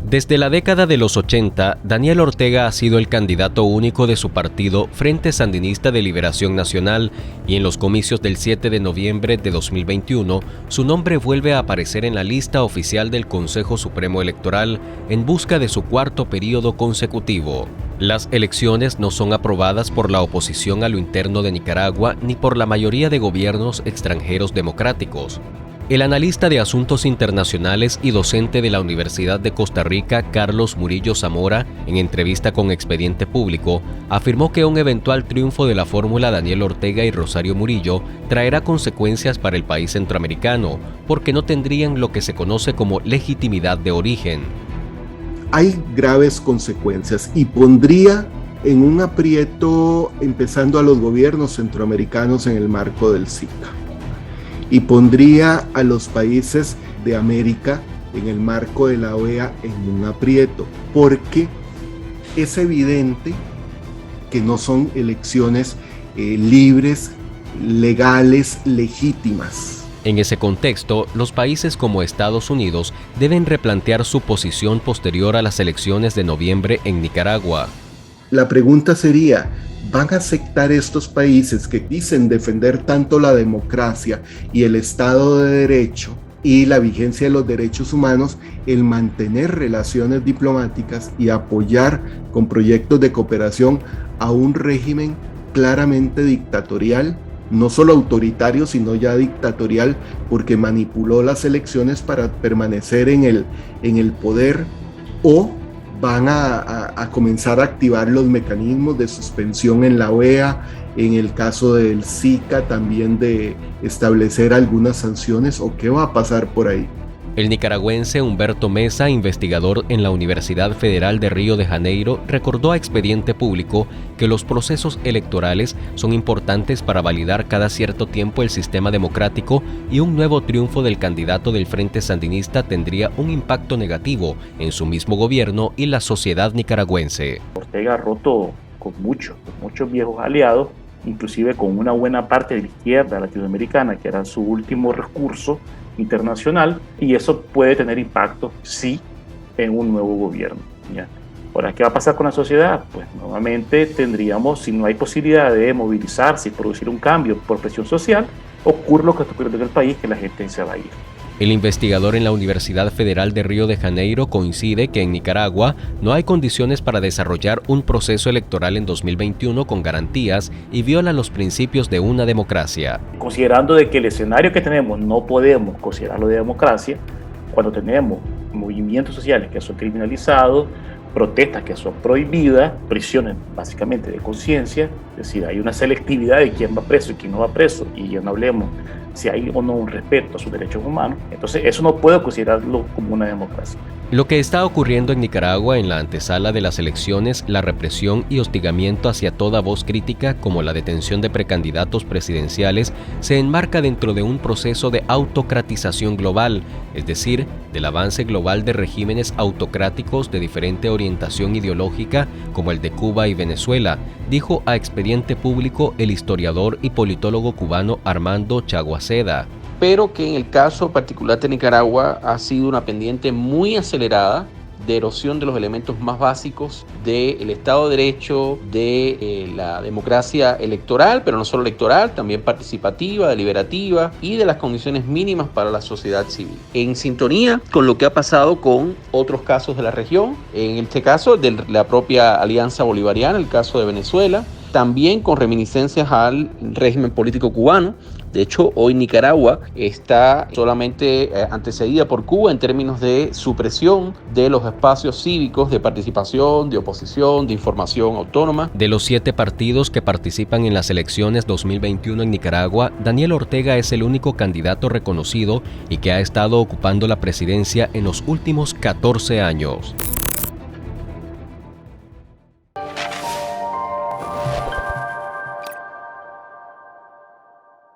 Desde la década de los 80, Daniel Ortega ha sido el candidato único de su partido Frente Sandinista de Liberación Nacional y en los comicios del 7 de noviembre de 2021, su nombre vuelve a aparecer en la lista oficial del Consejo Supremo Electoral en busca de su cuarto periodo consecutivo. Las elecciones no son aprobadas por la oposición a lo interno de Nicaragua ni por la mayoría de gobiernos extranjeros democráticos. El analista de asuntos internacionales y docente de la Universidad de Costa Rica, Carlos Murillo Zamora, en entrevista con Expediente Público, afirmó que un eventual triunfo de la fórmula Daniel Ortega y Rosario Murillo traerá consecuencias para el país centroamericano, porque no tendrían lo que se conoce como legitimidad de origen. Hay graves consecuencias y pondría en un aprieto empezando a los gobiernos centroamericanos en el marco del SICA. Y pondría a los países de América en el marco de la OEA en un aprieto, porque es evidente que no son elecciones libres, legales, legítimas. En ese contexto, los países como Estados Unidos deben replantear su posición posterior a las elecciones de noviembre en Nicaragua. La pregunta sería, ¿van a aceptar estos países que dicen defender tanto la democracia y el Estado de Derecho y la vigencia de los derechos humanos el mantener relaciones diplomáticas y apoyar con proyectos de cooperación a un régimen claramente dictatorial, no solo autoritario, sino ya dictatorial, porque manipuló las elecciones para permanecer en el poder, o van a comenzar a activar los mecanismos de suspensión en la OEA, en el caso del SICA también de establecer algunas sanciones, o qué va a pasar por ahí? El nicaragüense Humberto Mesa, investigador en la Universidad Federal de Río de Janeiro, recordó a Expediente Público que los procesos electorales son importantes para validar cada cierto tiempo el sistema democrático y un nuevo triunfo del candidato del Frente Sandinista tendría un impacto negativo en su mismo gobierno y la sociedad nicaragüense. Ortega ha roto con muchos viejos aliados, inclusive con una buena parte de la izquierda latinoamericana, que era su último recurso internacional, y eso puede tener impacto, sí, en un nuevo gobierno, ¿ya? Ahora, ¿qué va a pasar con la sociedad? Pues nuevamente tendríamos, si no hay posibilidad de movilizarse y producir un cambio por presión social, ocurre lo que está ocurriendo en el país, que la gente se va a ir. El investigador en la Universidad Federal de Río de Janeiro coincide que en Nicaragua no hay condiciones para desarrollar un proceso electoral en 2021 con garantías y viola los principios de una democracia. Considerando de que el escenario que tenemos no podemos considerarlo de democracia, cuando tenemos movimientos sociales que son criminalizados, protestas que son prohibidas, prisiones básicamente de conciencia, es decir, hay una selectividad de quién va preso y quién no va preso, y ya no hablemos si hay o no un respeto a sus derechos humanos. Entonces eso no puedo considerarlo como una democracia. Lo que está ocurriendo en Nicaragua en la antesala de las elecciones, la represión y hostigamiento hacia toda voz crítica, como la detención de precandidatos presidenciales, se enmarca dentro de un proceso de autocratización global, es decir, del avance global de regímenes autocráticos de diferente orientación ideológica, como el de Cuba y Venezuela, dijo a Expediente Público el historiador y politólogo cubano Armando Chaguaceda. Pero que en el caso particular de Nicaragua ha sido una pendiente muy acelerada de erosión de los elementos más básicos del Estado de Derecho, de la democracia electoral, pero no solo electoral, también participativa, deliberativa y de las condiciones mínimas para la sociedad civil. En sintonía con lo que ha pasado con otros casos de la región, en este caso de la propia Alianza Bolivariana, el caso de Venezuela, también con reminiscencias al régimen político cubano. De hecho, hoy Nicaragua está solamente antecedida por Cuba en términos de supresión de los espacios cívicos de participación, de oposición, de información autónoma. De los 7 partidos que participan en las elecciones 2021 en Nicaragua, Daniel Ortega es el único candidato reconocido y que ha estado ocupando la presidencia en los últimos 14 años.